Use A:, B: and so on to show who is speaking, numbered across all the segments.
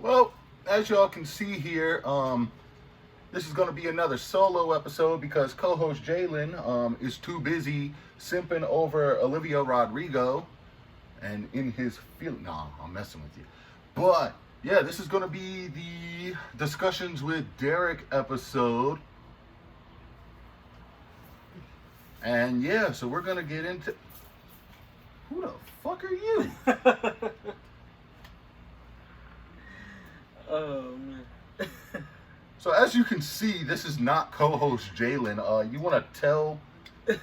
A: Well, as y'all can see here, this is going to be another solo episode because co-host Jalen is too busy simping over Olivia Rodrigo and in his field. Nah, I'm messing with you. But yeah, this is going to be the Discussions with Dereck episode. And yeah, so we're going to get into... Who the fuck are you?
B: Oh, man.
A: So as you can see, this is not co-host Jalen. You want to tell the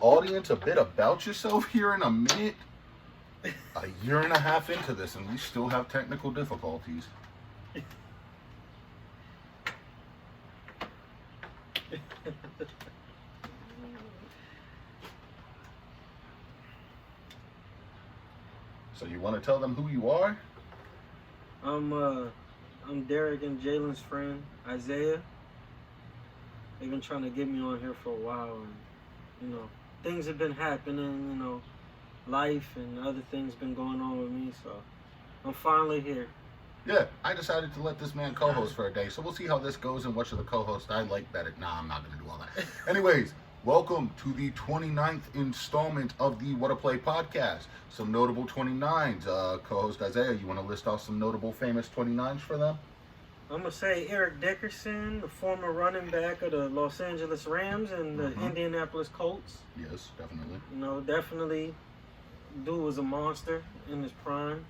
A: audience a bit about yourself here in a minute? A year and a half into this, and we still have technical difficulties. So you want to tell them who you are?
B: I'm Dereck and Jalen's friend, Isaiah. They've been trying to get me on here for a while, and things have been happening. Life and other things been going on with me, so I'm finally here.
A: Yeah, I decided to let this man co-host for a day, so we'll see how this goes and which of the co-hosts I like better. Nah, I'm not going to do all that. Anyways, welcome to the 29th installment of the WhattaPlay Podcast. Some notable 29s. Co-host Isaiah, you want to list off some notable famous 29s for them?
B: I'm going to say Erick Dickerson, the former running back of the Los Angeles Rams and the Indianapolis Colts.
A: Yes, definitely.
B: Definitely. Dude was a monster in his prime.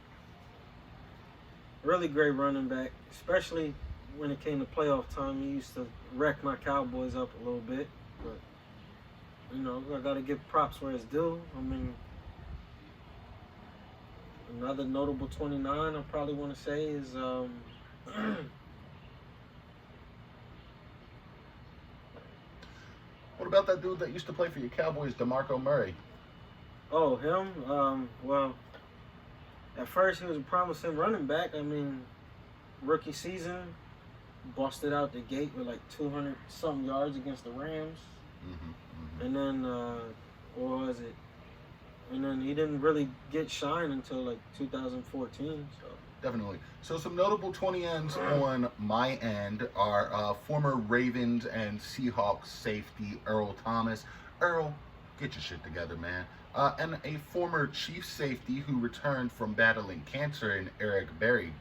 B: Really great running back, especially when it came to playoff time. He used to wreck my Cowboys up a little bit. But, I got to give props where it's due. I mean, another notable 29 I probably want to say is...
A: What about that dude that used to play for your Cowboys, Demarco Murray?
B: Oh, him? Well, at first he was a promising running back. I mean, rookie season, busted out the gate with like 200-something yards against the Rams. And then, what was it? And then he didn't really get shine until like 2014. So.
A: Definitely. So some notable 20-ends on my end are former Ravens and Seahawks safety Earl Thomas. Earl, get your shit together, man. And a former Chiefs safety who returned from battling cancer in Eric Berry.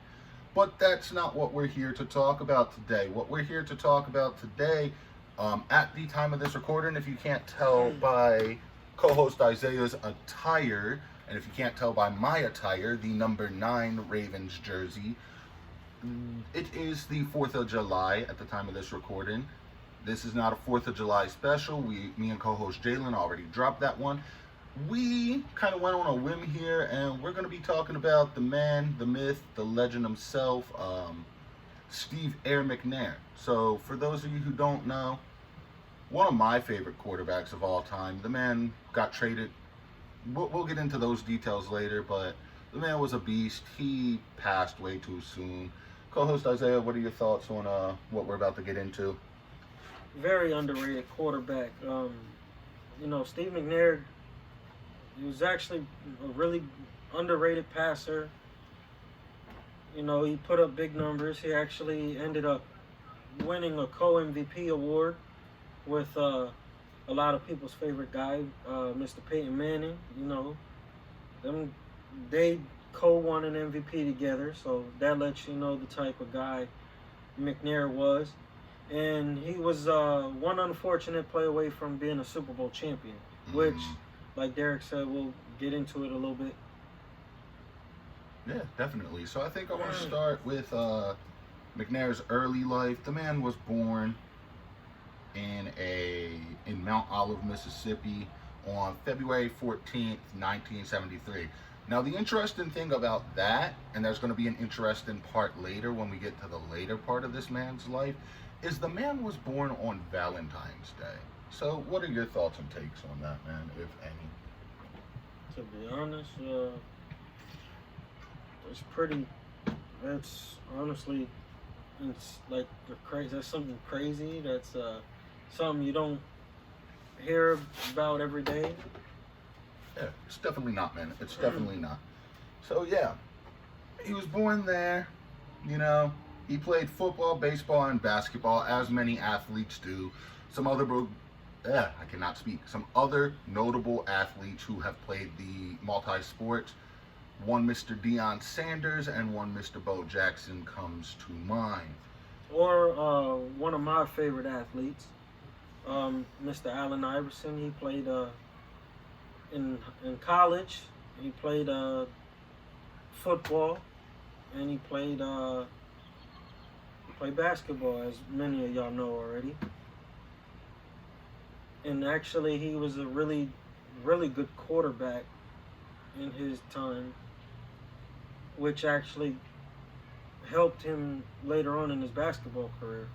A: But that's not what we're here to talk about today. What we're here to talk about today, at the time of this recording, if you can't tell by co-host Isaiah's attire, and if you can't tell by my attire, the number 9 Ravens jersey, it is the 4th of July at the time of this recording. This is not a 4th of July special. Me and co-host Jalen already dropped that one. We kind of went on a whim here, and we're going to be talking about the man, the myth, the legend himself, Steve McNair. So for those of you who don't know, one of my favorite quarterbacks of all time. The man got traded. We'll get into those details later, but the man was a beast. He passed way too soon. Co-host Isaiah, what are your thoughts on what we're about to get into?
B: Very underrated quarterback. Steve McNair, he was actually a really underrated passer. He put up big numbers. He actually ended up winning a co-MVP award with a lot of people's favorite guy, Mr. Peyton Manning. They co-won an MVP together, so that lets you know the type of guy McNair was. And he was one unfortunate play away from being a Super Bowl champion, which, like Dereck said, we'll get into it a little bit.
A: Yeah, definitely. So I think I want to start with McNair's early life. The man was born in Mount Olive, Mississippi on February 14th, 1973. Now, the interesting thing about that, and there's going to be an interesting part later when we get to the later part of this man's life, is the man was born on Valentine's Day. So what are your thoughts and takes on that, man, if any?
B: To be honest, it's honestly, it's like that's something crazy. That's something you don't hear about every day.
A: Yeah, it's definitely not, man. It's definitely not. So, yeah. he was born there, you know. He played football, baseball, and basketball, as many athletes do. Some other I cannot speak. Some other notable athletes who have played the multi-sports. One Mr. Deion Sanders and one Mr. Bo Jackson comes to mind.
B: Or one of my favorite athletes, Mr. Allen Iverson. He played in college. He played football, and he played basketball, as many of y'all know already. And actually, he was a really, really good quarterback in his time, which actually helped him later on in his basketball career.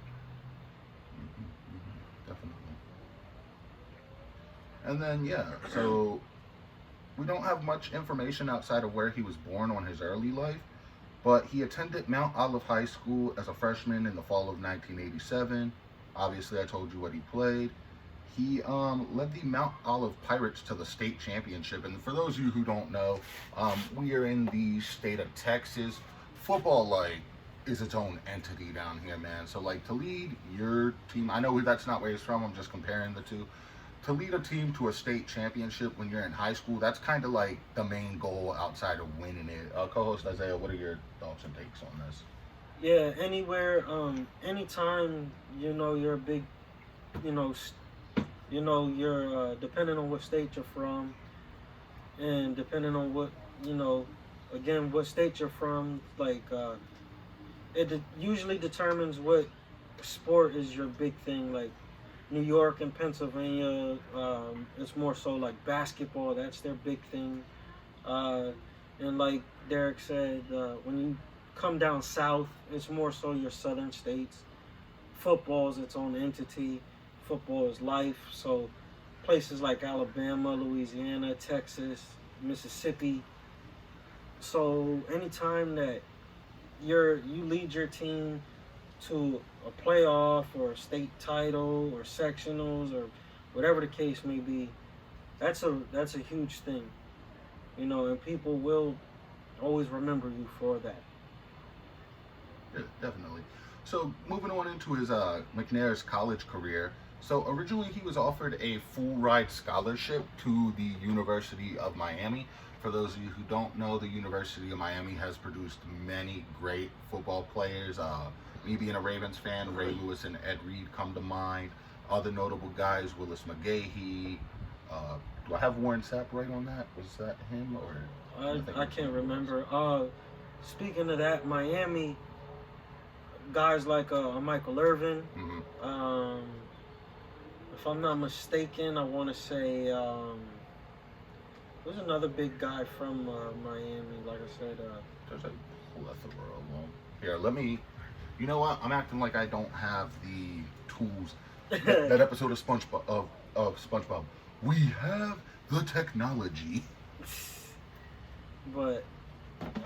A: Definitely. And then, so we don't have much information outside of where he was born on his early life, but he attended Mount Olive High School as a freshman in the fall of 1987. Obviously, I told you what he played. He led the Mount Olive Pirates to the state championship. And for those of you who don't know, we are in the state of Texas. Football, is its own entity down here, man. So, to lead your team, I know that's not where he's from, I'm just comparing the two. To lead a team to a state championship when you're in high school, that's kind of the main goal outside of winning it. Co-host Isaiah, what are your thoughts and takes on this?
B: Yeah, anywhere, anytime, you're a big, you're depending on what state you're from, and depending on what, again, what state you're from, it usually determines what sport is your big thing. New York and Pennsylvania, it's more so basketball. That's their big thing. And like Dereck said, when you come down south, it's more so your southern states. Football is its own entity. Football is life. So places like Alabama, Louisiana, Texas, Mississippi. So anytime that you lead your team to a playoff or a state title or sectionals or whatever the case may be, that's a huge thing, and people will always remember you for that.
A: Yeah, definitely. So moving on into his McNair's college career. So originally he was offered a full ride scholarship to the University of Miami. For those of you who don't know, the University of Miami has produced many great football players. Me being a Ravens fan, Ray Lewis and Ed Reed come to mind. Other notable guys, Willis McGahee. Do I have Warren Sapp right on that? Was that him or?
B: I can't remember. Speaking of that, Miami, guys like Michael Irvin.
A: Mm-hmm.
B: If I'm not mistaken, I want to say there's another big guy from Miami. Like I said,
A: there's a plethora of them. Here, let me. You know what? I'm acting like I don't have the tools. That episode of SpongeBob. We have the technology.
B: But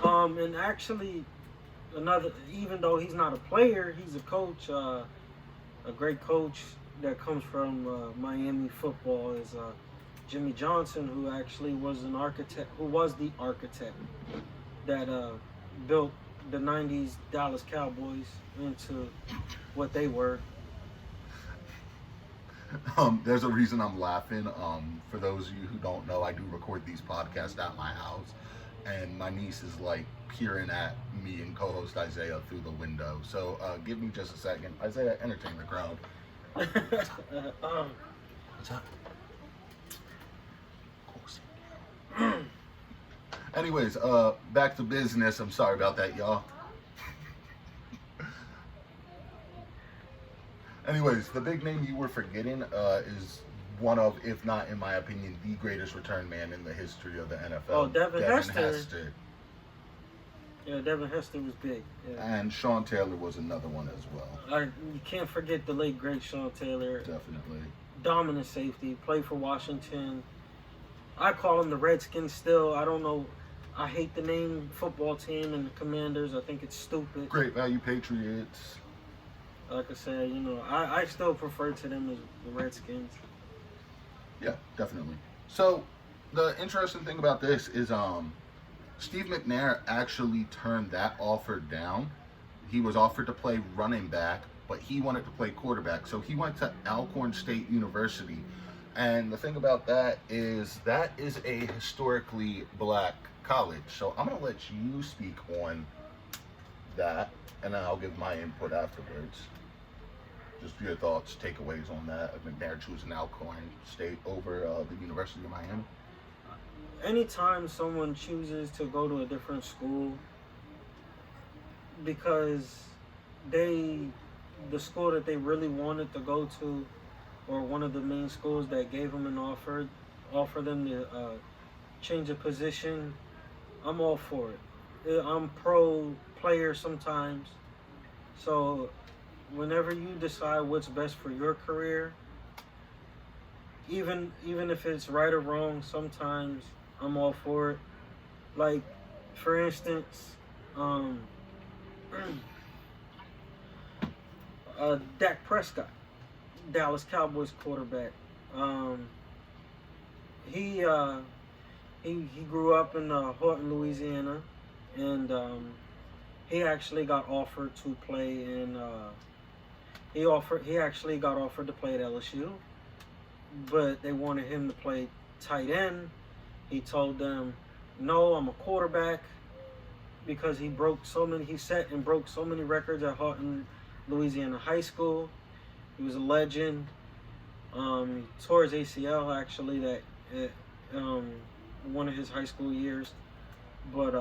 B: and actually, even though he's not a player, he's a coach. A great coach that comes from Miami football is Jimmy Johnson, who actually was the architect that built the 90s Dallas Cowboys into what they were.
A: There's a reason I'm laughing. For those of you who don't know, I do record these podcasts at my house, and my niece is peering at me and co-host Isaiah through the window. So give me just a second. Isaiah, entertain the crowd. What's up? Anyways, back to business. I'm sorry about that, y'all. Anyways, the big name you were forgetting is one of, if not, in my opinion, the greatest return man in the history of the NFL.
B: Oh, Devin Hester. Yeah, Devin Hester was big. Yeah.
A: And Sean Taylor was another one as well.
B: You can't forget the late, great Sean Taylor.
A: Definitely.
B: Dominant safety, played for Washington. I call him the Redskins still. I don't know. I hate the name football team and the Commanders. I think it's stupid.
A: Great value Patriots.
B: Like I said, I still prefer to them as the Redskins.
A: Yeah, definitely. So the interesting thing about this is Steve McNair actually turned that offer down. He was offered to play running back, but he wanted to play quarterback. So he went to Alcorn State University. And the thing about that is a historically black college. So I'm going to let you speak on that, and then I'll give my input afterwards. Just your thoughts, takeaways on that, of McNair choosing Alcorn State over the University of Miami.
B: Anytime someone chooses to go to a different school because the school that they really wanted to go to, or one of the main schools that gave them an offer them to change a position, I'm all for it. I'm pro player sometimes. So whenever you decide what's best for your career, even if it's right or wrong, sometimes I'm all for it. Like, for instance, Dak Prescott, Dallas Cowboys quarterback. He grew up in Horton, Louisiana, and he actually got offered to play in. He actually got offered to play at LSU, but they wanted him to play tight end. He told them, "No, I'm a quarterback," because he set and broke so many records at Horton, Louisiana High School. He was a legend. He tore his ACL actually one of his high school years. But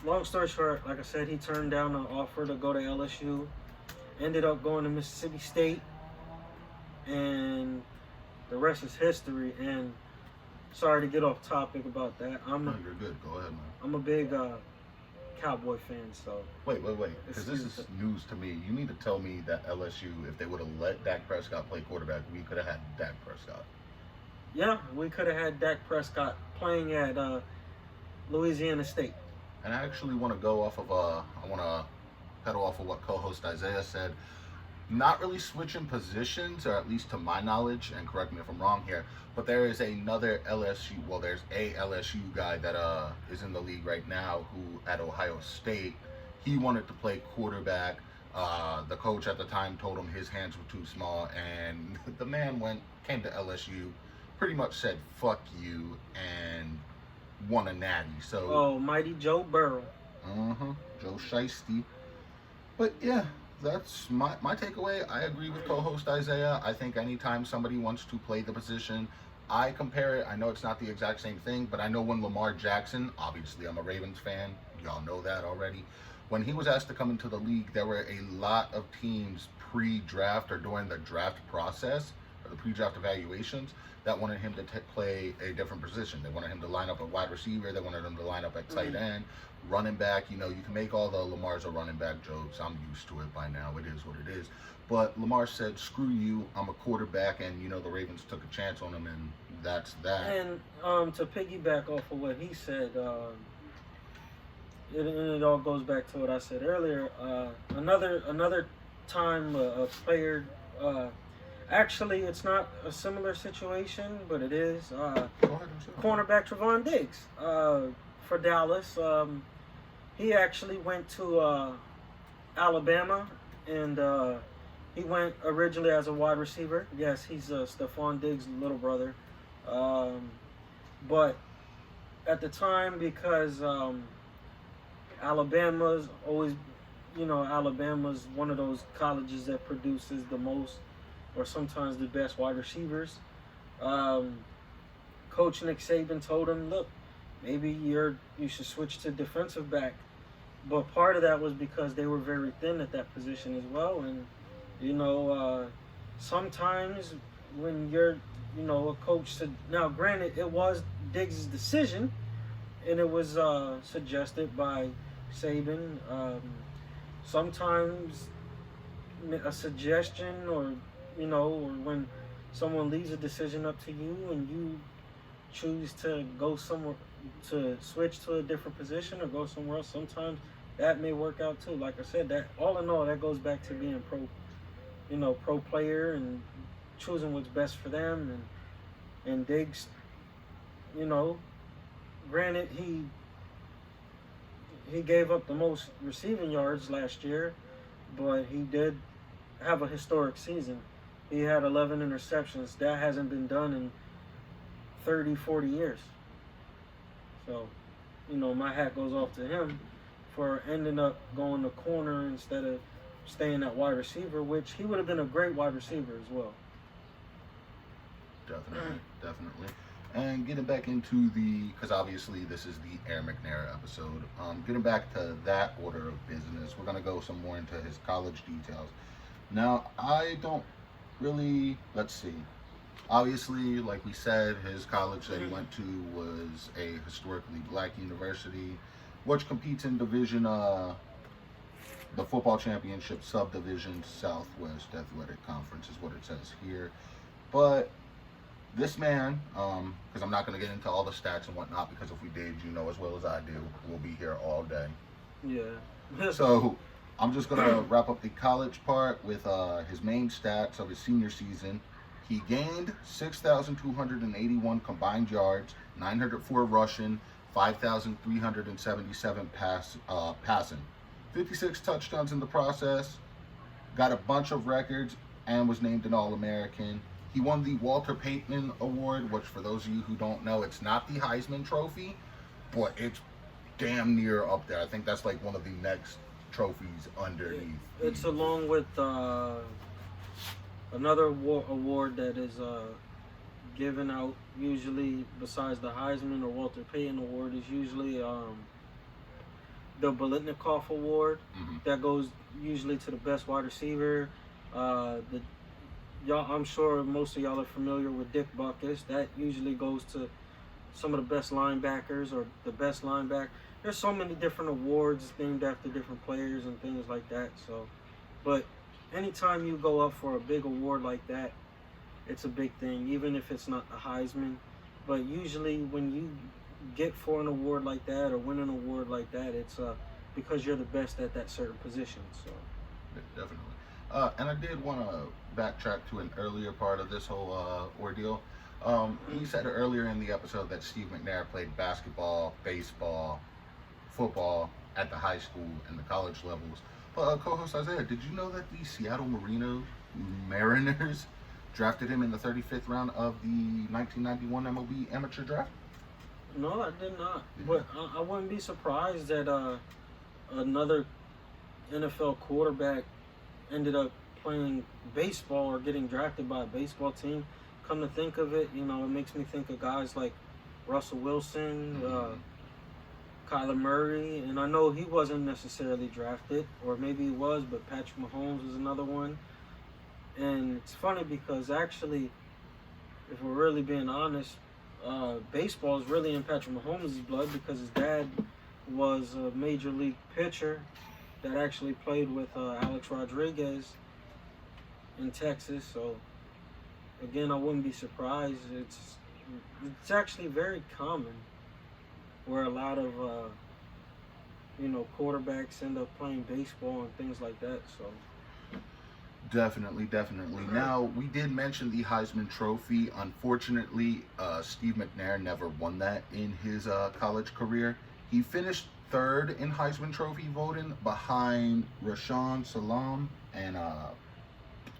B: long story short, like I said, he turned down an offer to go to LSU. Ended up going to Mississippi State, and the rest is history. And sorry to get off topic about that.
A: No, you're good. Go ahead, man.
B: I'm a big Cowboy fan, so.
A: Wait. Because this is news to me. You need to tell me that LSU, if they would have let Dak Prescott play quarterback, we could have had Dak Prescott.
B: Yeah, we could have had Dak Prescott playing at Louisiana State.
A: And I actually want to go off of I want to pedal off of what co-host Isaiah said. Not really switching positions, or at least to my knowledge, and correct me if I'm wrong here, but there is another LSU, well, there's a LSU guy that is in the league right now who at Ohio State, he wanted to play quarterback. The coach at the time told him his hands were too small, and the man came to LSU, pretty much said fuck you, and won a natty. So
B: oh, mighty Joe Burrow.
A: Joe Shiesty. But yeah, that's my takeaway. I agree with co-host Isaiah. I think anytime somebody wants to play the position, I compare it. I know it's not the exact same thing, but I know when Lamar Jackson, obviously I'm a Ravens fan, y'all know that already, when he was asked to come into the league, there were a lot of teams pre-draft or during the draft process, or the pre-draft evaluations, that wanted him to play a different position. They wanted him to line up at wide receiver. They wanted him to line up at tight end, running back. You know, you can make all the Lamar's a running back jokes. I'm used to it by now. It is what it is. But Lamar said, screw you, I'm a quarterback. And, you know, the Ravens took a chance on him, and that's that.
B: And to piggyback off of what he said, it all goes back to what I said earlier. Another time a player... actually, it's not a similar situation, but it is. Cornerback Trevon Diggs for Dallas. He actually went to Alabama, and he went originally as a wide receiver. Yes, he's Stephon Diggs' little brother. But at the time, because Alabama's always, Alabama's one of those colleges that produces the most, or sometimes the best wide receivers. Coach Nick Saban told him, look, maybe you should switch to defensive back. But part of that was because they were very thin at that position as well. And, sometimes when you're, a coach now granted, it was Diggs' decision, and it was suggested by Saban. Sometimes a suggestion or when someone leaves a decision up to you and you choose to go somewhere, to switch to a different position or go somewhere else, sometimes that may work out too. Like I said, that all in all, that goes back to being pro player and choosing what's best for them. And Diggs, granted, he gave up the most receiving yards last year, but he did have a historic season. He had 11 interceptions. That hasn't been done in 30, 40 years. So, my hat goes off to him for ending up going to corner instead of staying at wide receiver, which he would have been a great wide receiver as well.
A: Definitely. And getting back into because obviously this is the Erick McNair episode, getting back to that order of business, we're going to go some more into his college details. Now, I don't really, let's see. Obviously, like we said, his college that he went to was a historically black university, which competes in division, the football championship subdivision Southwest Athletic Conference is what it says here. But this man, because I'm not going to get into all the stats and whatnot, because if we did, as well as I do, we'll be here all day.
B: Yeah.
A: So I'm just going to wrap up the college part with his main stats of his senior season. He gained 6,281 combined yards, 904 rushing, 5,377 passing, 56 touchdowns in the process, got a bunch of records, and was named an All-American. He won the Walter Payton Award, which for those of you who don't know, it's not the Heisman Trophy, but it's damn near up there. I think that's like one of the next trophies underneath.
B: It's along with another award that is given out usually besides the Heisman or Walter Payton Award is usually the Biletnikoff Award. That goes usually to the best wide receiver. I'm sure most of y'all are familiar with Dick Butkus. That usually goes to some of the best linebackers or the best linebacker. There's so many different awards named after different players and things like that. So, but anytime you go up for a big award like that, it's a big thing, even if it's not the Heisman. But usually when you get for an award like that or win an award like that, it's because you're the best at that certain position. So
A: definitely. And I did want to backtrack to an earlier part of this whole ordeal. You said earlier in the episode that Steve McNair played basketball, baseball, football at the high school and the college levels. But co-host Isaiah, did you know that the Seattle Mariners drafted him in the 35th round of the 1991 MLB amateur draft?
B: No, I did not. But I wouldn't be surprised that another NFL quarterback ended up playing baseball or getting drafted by a baseball team. Come to think of it, it makes me think of guys like Russell Wilson, Kyler Murray, and I know he wasn't necessarily drafted, or maybe he was, but Patrick Mahomes was another one. And it's funny because actually, if we're really being honest, baseball is really in Patrick Mahomes' blood because his dad was a major league pitcher that actually played with Alex Rodriguez in Texas. So again, I wouldn't be surprised. It's actually very common where a lot of quarterbacks end up playing baseball and things like that. So
A: definitely. Now, we did mention the Heisman Trophy. Unfortunately, Steve McNair never won that in his college career. He finished third in Heisman Trophy voting behind Rashawn Salam and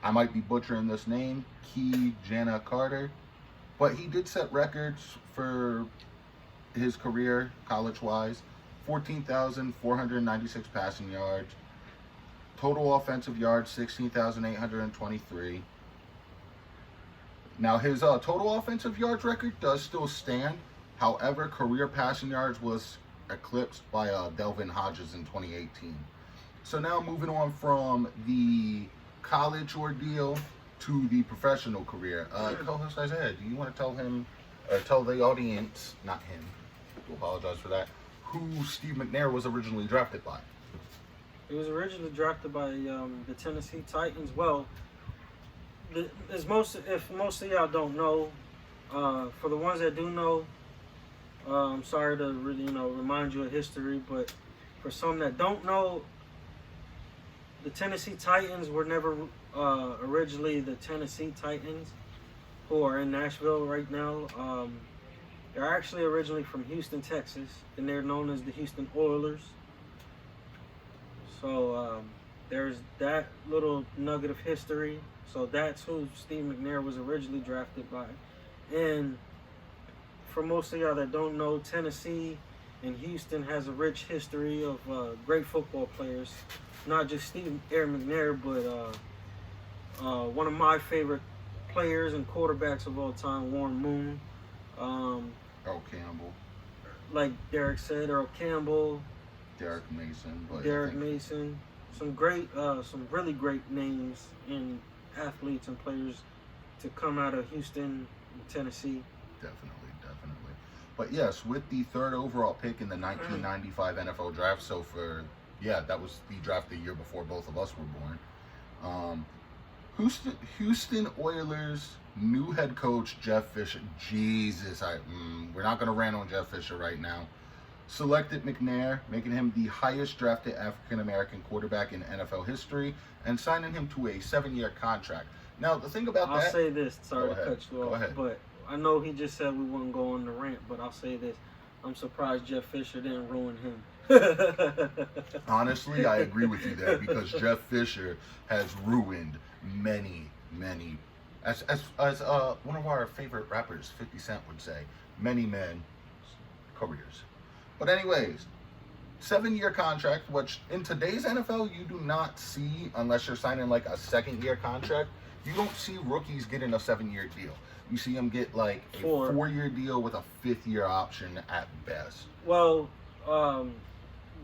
A: I might be butchering this name, Key Jana Carter, but he did set records for his career college-wise. 14,496 passing yards, total offensive yards 16,823. Now his total offensive yards record does still stand. However, career passing yards was eclipsed by Delvin Hodges in 2018. So now moving on from the college ordeal to the professional career. Co-host Isaiah, do you want to tell him, or tell the audience, not him, I apologize for that, who Steve McNair was originally drafted by?
B: He was originally drafted by the Tennessee Titans. Well, if most of y'all don't know, for the ones that do know, I'm sorry to really, remind you of history, but for some that don't know, the Tennessee Titans were never originally the Tennessee Titans, who are in Nashville right now. They're actually originally from Houston, Texas, and they're known as the Houston Oilers. So there's that little nugget of history. So that's who Steve McNair was originally drafted by. And for most of y'all that don't know, Tennessee and Houston has a rich history of great football players. Not just Erick McNair, but one of my favorite players and quarterbacks of all time, Warren Moon.
A: Earl Campbell.
B: Like Derek said, Earl Campbell.
A: Derek Mason.
B: Derek Mason. Some really great names in athletes and players to come out of Houston, Tennessee.
A: Definitely. But yes, with the 3rd overall pick in the 1995 NFL draft, that was the draft the year before both of us were born. Houston Oilers new head coach Jeff Fisher. Jesus, we're not going to rant on Jeff Fisher right now. Selected McNair, making him the highest drafted African-American quarterback in NFL history, and signing him to a 7-year contract. Now, the thing about
B: I'll say this. Sorry to cut you off.
A: Go ahead.
B: But I know he just said we wouldn't go on the rant, but I'll say this. I'm surprised Jeff Fisher didn't ruin him.
A: Honestly, I agree with you there, because Jeff Fisher has ruined many, as one of our favorite rappers, 50 Cent, would say, many men careers. But anyways, 7-year contract, which in today's NFL you do not see unless you're signing like a 2nd-year contract. You don't see rookies getting a 7-year deal. You see them get like a 4-year deal with a 5th-year option at best.
B: Well, the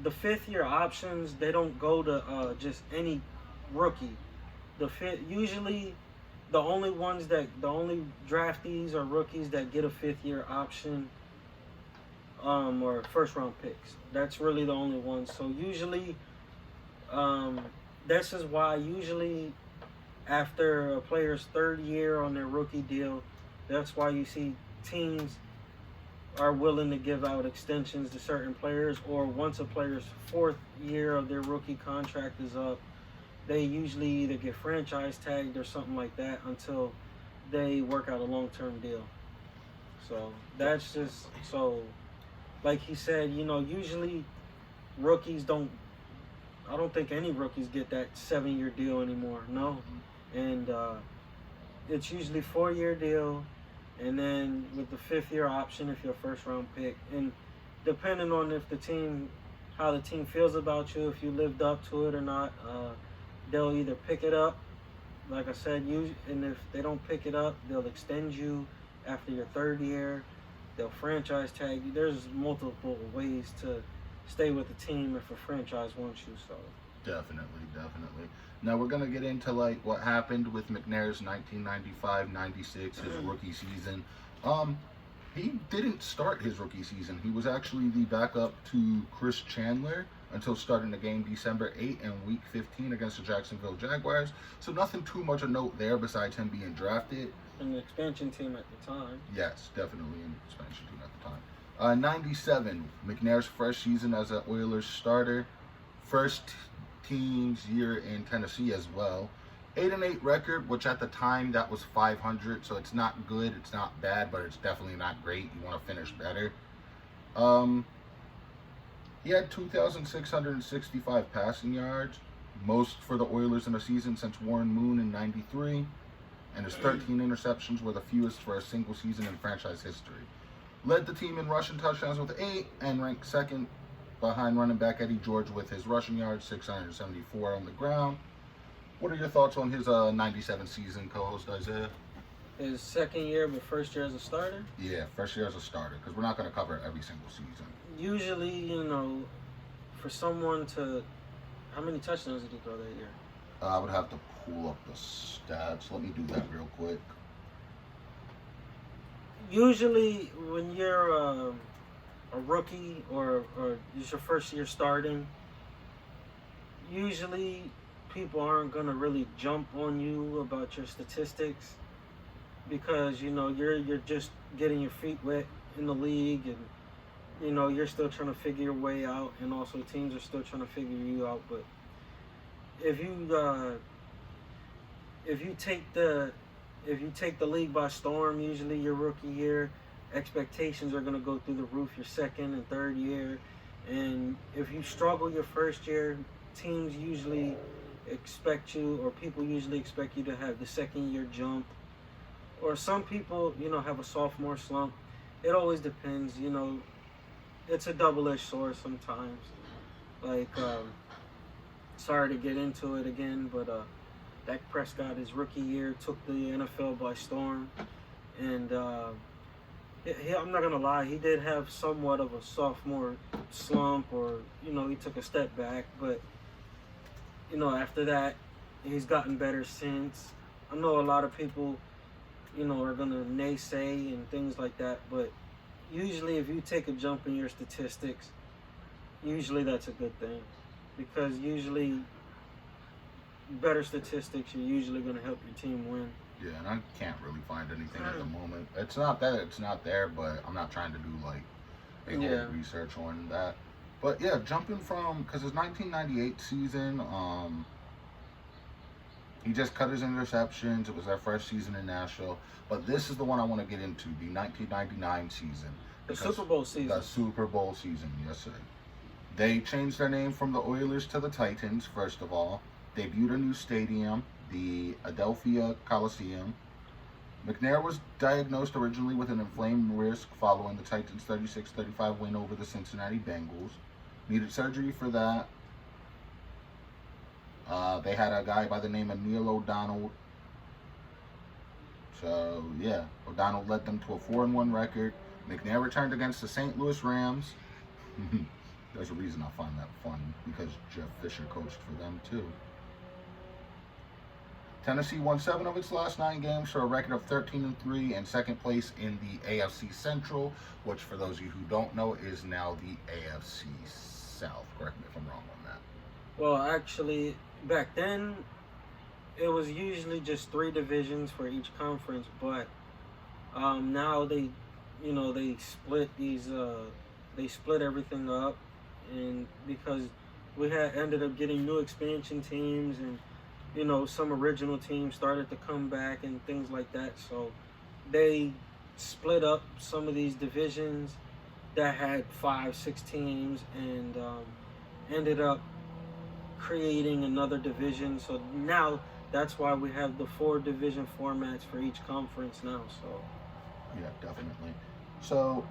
B: 5th-year options, they don't go to just any rookie. Usually the only draftees or rookies that get a 5th-year option or 1st-round picks. That's really the only ones. So usually, this is why usually after a player's 3rd year on their rookie deal, that's why you see teams are willing to give out extensions to certain players, or once a player's 4th year of their rookie contract is up, they usually either get franchise tagged or something like that until they work out a long-term deal. So that's just like he said, usually rookies I don't think any rookies get that 7-year deal anymore. No. And it's usually 4-year deal, and then with the 5th-year option if you're a 1st-round pick. And depending on how the team feels about you, if you lived up to it or not, they'll either pick it up, like I said, and if they don't pick it up, they'll extend you after your 3rd year. They'll franchise tag you. There's multiple ways to stay with the team if a franchise wants you. So
A: definitely. Now we're gonna get into like what happened with McNair's 1995-96, his rookie season. He didn't start his rookie season. He was actually the backup to Chris Chandler until starting the game December 8 and Week 15 against the Jacksonville Jaguars. So nothing too much of note there besides him being drafted.
B: An expansion team at the time.
A: Yes, definitely an expansion team at the time. 97, McNair's fresh season as an Oilers starter. First team's year in Tennessee as well. 8-8 record, which at the time that was .500, so it's not good, it's not bad, but it's definitely not great. You want to finish better. He had 2,665 passing yards, most for the Oilers in a season since Warren Moon in '93, and his 13 interceptions were the fewest for a single season in franchise history. Led the team in rushing touchdowns with 8 and ranked 2nd behind running back Eddie George with his rushing yards, 674 on the ground. What are your thoughts on his 97 season, co-host Isaiah?
B: His 2nd year, but 1st year as a starter?
A: Yeah, 1st year as a starter, because we're not going to cover every single season.
B: Usually, for someone to... How many touchdowns did he throw that year?
A: I would have to pull up the stats. Let me do that real quick.
B: Usually, when you're a rookie or it's your 1st year starting, usually people aren't going to really jump on you about your statistics because, you're just getting your feet wet in the league and, you're still trying to figure your way out, and also teams are still trying to figure you out. But if you take the league by storm, usually your rookie year, expectations are going to go through the roof your 2nd and 3rd year. And if you struggle your 1st year, teams usually expect you, or people usually expect you to have the second year jump, or some people, have a sophomore slump. It always depends, it's a double-edged sword sometimes. Like, sorry to get into it again, but Dak Prescott, his rookie year, took the NFL by storm. And I'm not going to lie, he did have somewhat of a sophomore slump, or, he took a step back. But, after that, he's gotten better since. I know a lot of people, are going to naysay and things like that. But usually if you take a jump in your statistics, usually that's a good thing. Because usually better statistics are usually going to help your team win.
A: Yeah, and I can't really find anything at the moment. It's not that it's not there, but I'm not trying to do like a whole research on that. But yeah, jumping from, because his 1998 season, he just cut his interceptions. It was their first season in Nashville. But this is the one I want to get into, the 1999 season.
B: The Super Bowl season.
A: The Super Bowl season, yes sir. They changed their name from the Oilers to the Titans, first of all. Debuted a new stadium, the Adelphia Coliseum. McNair was diagnosed originally with an inflamed wrist following the Titans' 36-35 win over the Cincinnati Bengals. Needed surgery for that. They had a guy by the name of Neil O'Donnell. So, yeah, O'Donnell led them to a 4-1 record. McNair returned against the St. Louis Rams. There's a reason I find that funny, because Jeff Fisher coached for them, too. Tennessee won 7 of its last 9 games for a record of 13-3 and second place in the AFC Central, which, for those of you who don't know, is now the AFC South. Correct me if I'm wrong on that.
B: Well, actually, back then, it was usually just 3 divisions for each conference, but now they split these, they split everything up, and because we had ended up getting new expansion teams, and some original teams started to come back and things like that. So they split up some of these divisions that had 5-6 teams, and ended up creating another division. So now that's why we have the 4 division formats for each conference now. So
A: yeah, definitely. So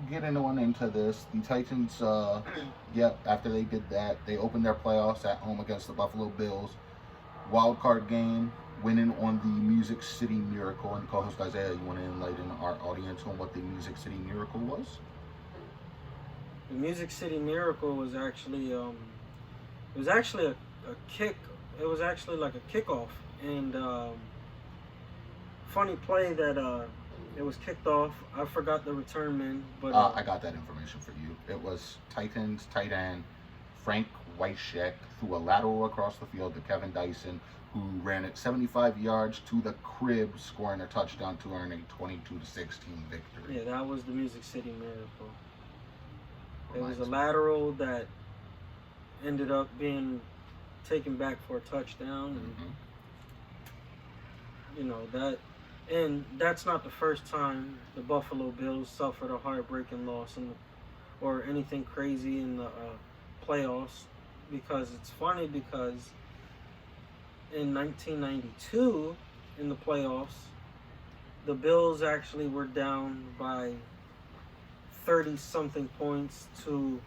A: getting on into this, the Titans, after they did that, they opened their playoffs at home against the Buffalo Bills. Wild card game, winning on the Music City Miracle. And co-host Isaiah, you want to enlighten our audience on what the Music City Miracle was?
B: The Music City Miracle was actually, a kick. It was actually like a kickoff, and funny play that it was kicked off. I forgot the return man, but
A: I got that information for you. It was Titans tight end Frank Wyshek threw a lateral across the field to Kevin Dyson, who ran it 75 yards to the crib, scoring a touchdown to earn a 22-16 victory.
B: Yeah, that was the Music City Miracle. It was a lateral that ended up being taken back for a touchdown, and and that's not the first time the Buffalo Bills suffered a heartbreaking loss or anything crazy in the playoffs. Because it's funny, because in 1992 in the playoffs, the Bills actually were down by 30-something points to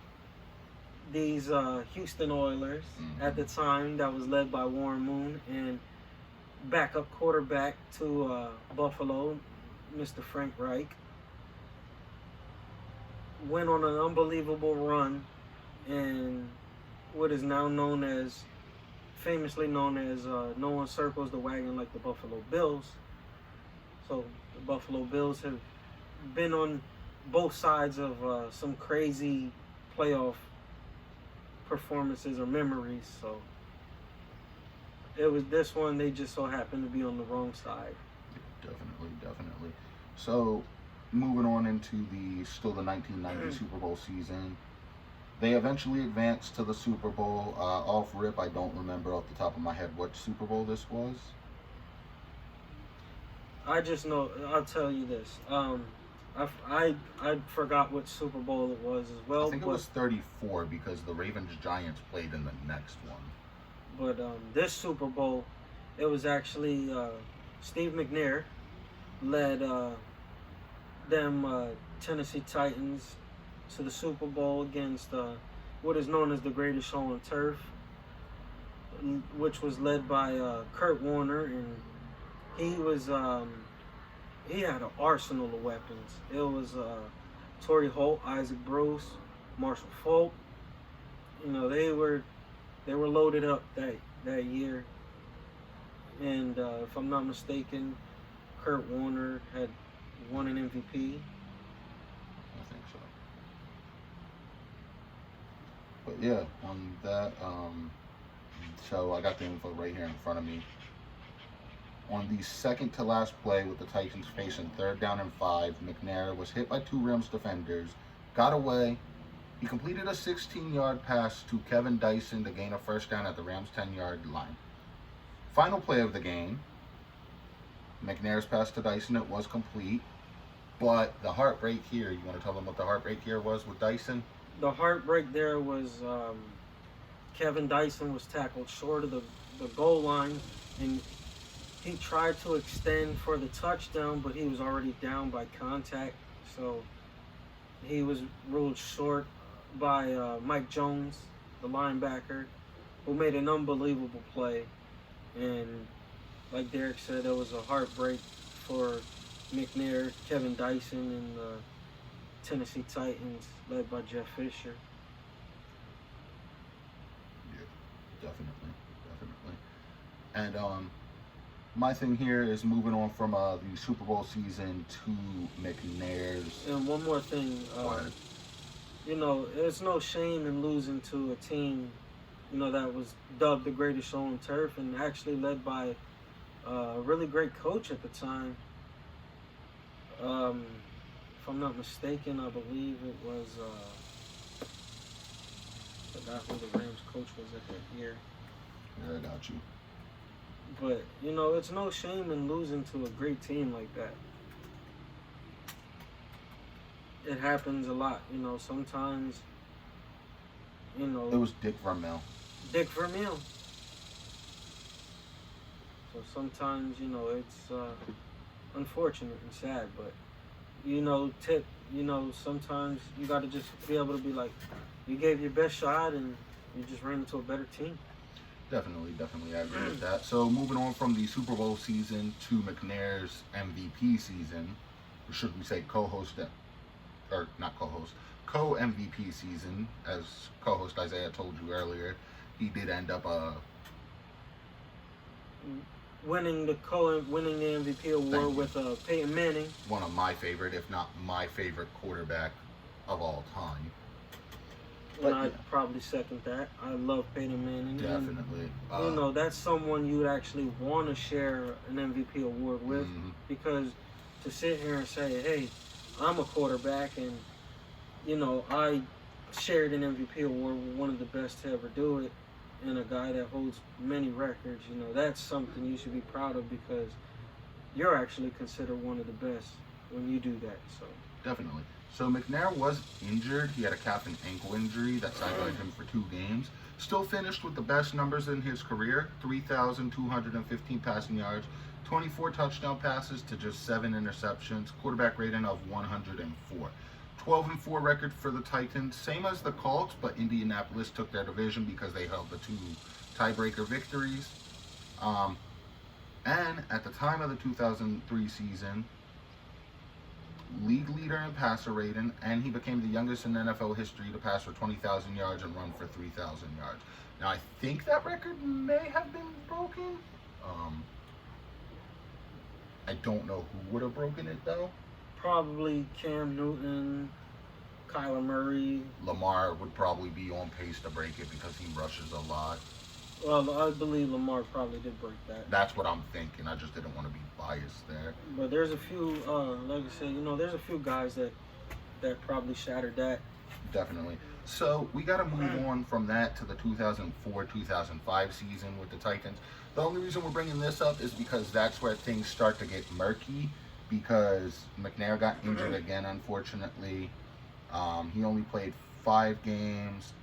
B: these Houston Oilers at the time, that was led by Warren Moon, and backup quarterback to Buffalo, Mr. Frank Reich, went on an unbelievable run, and what is now famously known as no one circles the wagon like the Buffalo Bills. So the Buffalo Bills have been on both sides of some crazy playoff performances or memories. So it was this one, they just so happened to be on the wrong side.
A: Definitely. So moving on into the 1990 Super Bowl season. They eventually advanced to the Super Bowl. Off rip, I don't remember off the top of my head what Super Bowl this was.
B: I just know, I'll tell you this. I forgot what Super Bowl it was as well.
A: I think it was 34 because the Ravens-Giants played in the next one.
B: But this Super Bowl, it was actually Steve McNair led them Tennessee Titans to the Super Bowl against what is known as the greatest show on turf, which was led by Kurt Warner, and he had an arsenal of weapons. It was Torrey Holt, Isaac Bruce, Marshall Falk. You know, they were loaded up that year. And if I'm not mistaken, Kurt Warner had won an MVP.
A: I think so. But yeah, on that, so I got the info right here in front of me. On the second to last play with the Titans facing 3rd down and 5, McNair was hit by 2 Rams defenders, got away. He completed a 16-yard pass to Kevin Dyson to gain a 1st down at the Rams' 10-yard line. Final play of the game, McNair's pass to Dyson, it was complete. But the heartbreak here, you want to tell them what the heartbreak here was with Dyson?
B: The heartbreak there was Kevin Dyson was tackled short of the goal line, and he tried to extend for the touchdown, but he was already down by contact. So he was ruled short by Mike Jones, the linebacker, who made an unbelievable play. And like Derek said, it was a heartbreak for McNair, Kevin Dyson, and the Tennessee Titans, led by Jeff Fisher.
A: Yeah, definitely. And my thing here is moving on from the Super Bowl season to McNair's.
B: And one more thing, you know, there's no shame in losing to a team, you know, that was dubbed the greatest show on turf and actually led by a really great coach at the time. If I'm not mistaken, I believe it was, I forgot who the Rams coach was at that year.
A: Yeah, I got you.
B: But, you know, it's no shame in losing to a great team like that. It happens a lot, you know, sometimes, you know.
A: It was Dick Vermeil.
B: Dick Vermeil. So sometimes, you know, it's unfortunate and sad, but, you know, sometimes you got to just be able to be like, you gave your best shot and you just ran into a better team.
A: Definitely, I agree with that. So moving on from the Super Bowl season to McNair's MVP season, or should we say co-MVP season, as co-host Isaiah told you earlier, he did end up
B: winning the MVP award with Peyton Manning.
A: One of my favorite, if not my favorite quarterback of all time.
B: And I'd probably second that. I love Peyton Manning.
A: Definitely.
B: And, you know, that's someone you would actually want to share an MVP award with, because to sit here and say, hey, I'm a quarterback and, you know, I shared an MVP award with one of the best to ever do it and a guy that holds many records, you know, that's something you should be proud of because you're actually considered one of the best when you do that. So
A: definitely. So McNair was injured. He had a calf and ankle injury that sidelined him for 2 games. Still finished with the best numbers in his career, 3,215 passing yards, 24 touchdown passes to just 7 interceptions, quarterback rating of 104. 12-4 record for the Titans, same as the Colts, but Indianapolis took their division because they held the 2 tiebreaker victories. And at the time of the 2003 season, league leader in passer rating, and he became the youngest in NFL history to pass for 20,000 yards and run for 3,000 yards. Now, I think that record may have been broken. I don't know who would have broken it, though.
B: Probably Cam Newton, Kyler Murray.
A: Lamar would probably be on pace to break it because he rushes a lot.
B: Well, I believe Lamar probably did break that.
A: That's what I'm thinking. I just didn't want to be biased there.
B: But there's a few, like I said, you know, there's a few guys that probably shattered that.
A: Definitely. So we got to move on from that to the 2004-2005 season with the Titans. The only reason we're bringing this up is because that's where things start to get murky. because McNair got injured again, unfortunately. He only played 5 games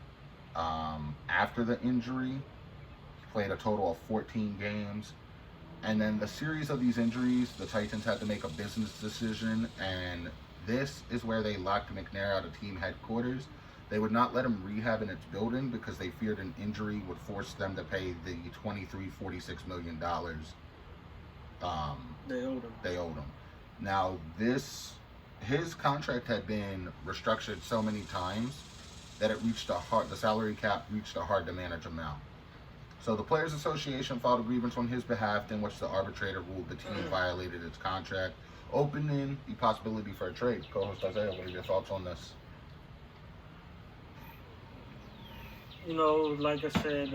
A: after the injury. He played a total of 14 games. And then the series of these injuries, the Titans had to make a business decision, and this is where they locked McNair out of team headquarters. They would not let him rehab in its building because they feared an injury would force them to pay the $46 million they owed him. Now, his contract had been restructured so many times that the salary cap reached a hard to manage amount. So the Players Association filed a grievance on his behalf, in which the arbitrator ruled the team violated its contract, opening the possibility for a trade. Co-host Isaiah, what are your thoughts on this?
B: You know, like I said,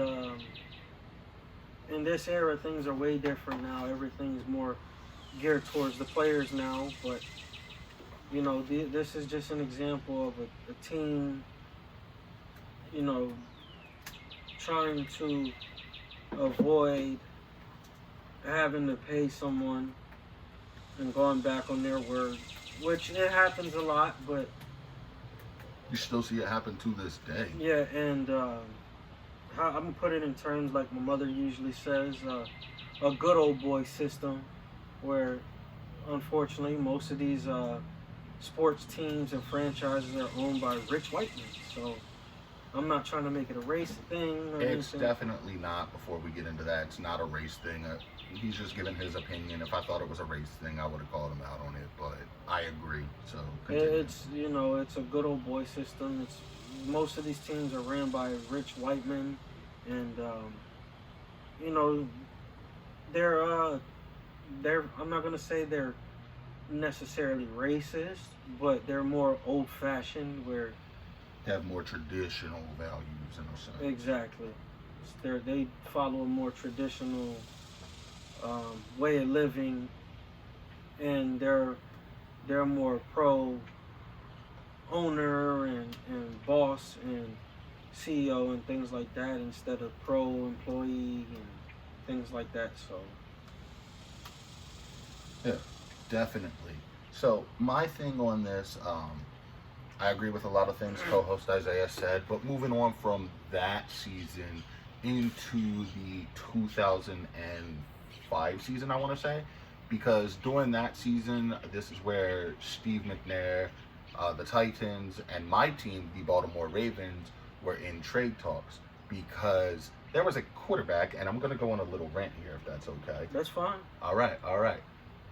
B: in this era, things are way different now. Everything is more geared towards the players now. But, you know, this is just an example of a team, you know, trying to avoid having to pay someone and going back on their word, which it happens a lot, but
A: you still see it happen to this day.
B: Yeah, and I'm gonna put it in terms like my mother usually says, a good old boy system, where unfortunately most of these sports teams and franchises are owned by rich white men. So I'm not trying to make it a race thing.
A: It's definitely not. Before we get into that, it's not a race thing. He's just giving his opinion. If I thought it was a race thing, I would have called him out on it. But I agree. So continue.
B: It's, you know, it's a good old boy system. It's most of these teams are ran by rich white men, and you know, they're I'm not gonna say they're necessarily racist, but they're more old fashioned, where
A: have more traditional values in a sense.
B: Exactly. They follow a more traditional way of living, and they're more pro owner and boss and CEO and things like that, instead of pro employee and things like that. So
A: yeah, definitely. So my thing on this, I agree with a lot of things co-host Isaiah said, but moving on from that season into the 2005 season, I want to say, because during that season, this is where Steve McNair, the Titans, and my team, the Baltimore Ravens, were in trade talks, because there was a quarterback, and I'm going to go on a little rant here if that's okay.
B: That's fine.
A: All right.